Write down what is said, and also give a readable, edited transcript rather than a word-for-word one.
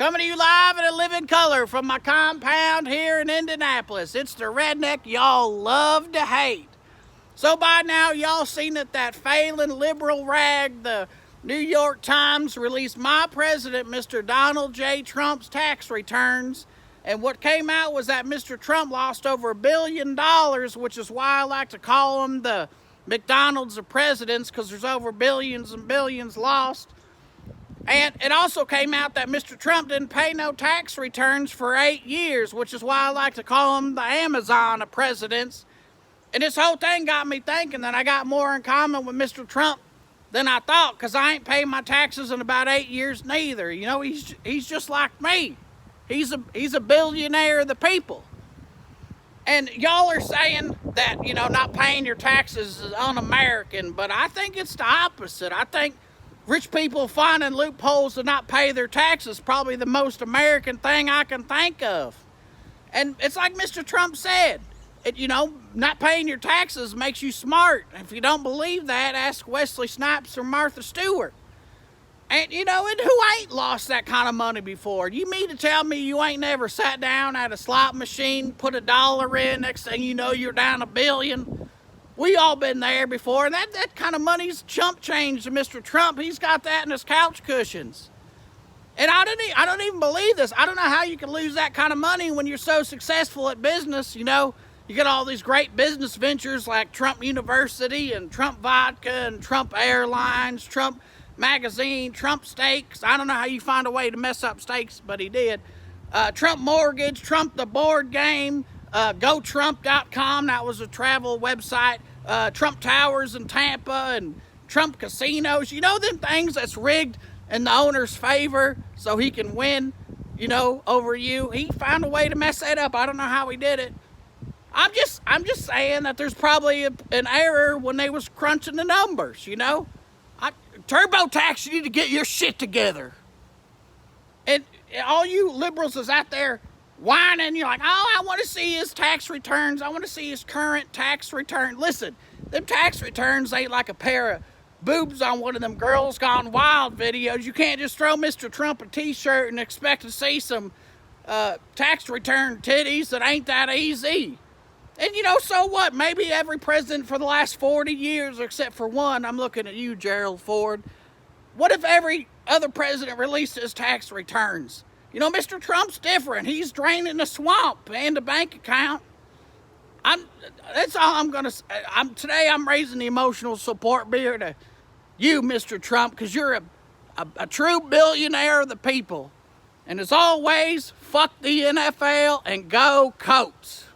Coming to you live in a living color from my compound here in Indianapolis. It's the redneck y'all love to hate. So by now, y'all seen that failing liberal rag, the New York Times, released my president, Mr. Donald J. Trump's tax returns. And what came out was that Mr. Trump lost over $1 billion, which is why I like to call him the McDonald's of presidents, because there's over billions and billions lost. And it also came out that Mr. Trump didn't pay no tax returns for 8 years, which is why I like to call him the Amazon of presidents. And this whole thing got me thinking that I got more in common with Mr. Trump than I thought, because I ain't paid my taxes in about 8 years neither. You know, he's just like me. He's a billionaire of the people. And y'all are saying that, you know, not paying your taxes is un-American, but I think it's the opposite. I think rich people finding loopholes to not pay their taxes is probably the most American thing I can think of. And it's like Mr. Trump said, not paying your taxes makes you smart. If you don't believe that, ask Wesley Snipes or Martha Stewart. And, and who ain't lost that kind of money before? You mean to tell me you ain't never sat down at a slot machine, put $1 in, next thing you know, you're down $1 billion? We all been there before, and that kind of money's chump change to Mr. Trump. He's got that in his couch cushions. And I don't even believe this. I don't know how you can lose that kind of money when you're so successful at business. You get all these great business ventures like Trump University and Trump Vodka and Trump Airlines, Trump Magazine, Trump Steaks. I don't know how you find a way to mess up steaks, but he did. Trump Mortgage, Trump the Board Game, GoTrump.com, that was a travel website, Trump Towers in Tampa, and Trump Casinos. Them things that's rigged in the owner's favor so he can win, over you. He found a way to mess that up. I don't know how he did it. I'm just saying that there's probably an error when they was crunching the numbers, TurboTax, you need to get your shit together. And all you liberals is out there whining. You're like, oh, I want to see his tax returns. I want to see his current tax return. Listen, them tax returns ain't like a pair of boobs on one of them Girls Gone Wild videos. You can't just throw Mr. Trump a t-shirt and expect to see some tax return titties. That ain't that easy. And so what? Maybe every president for the last 40 years, except for one, I'm looking at you, Gerald Ford. What if every other president released his tax returns? Mr. Trump's different. He's draining the swamp and the bank account. That's all I'm going to say. Today I'm raising the emotional support beer to you, Mr. Trump, because you're a true billionaire of the people. And as always, fuck the NFL and go Colts.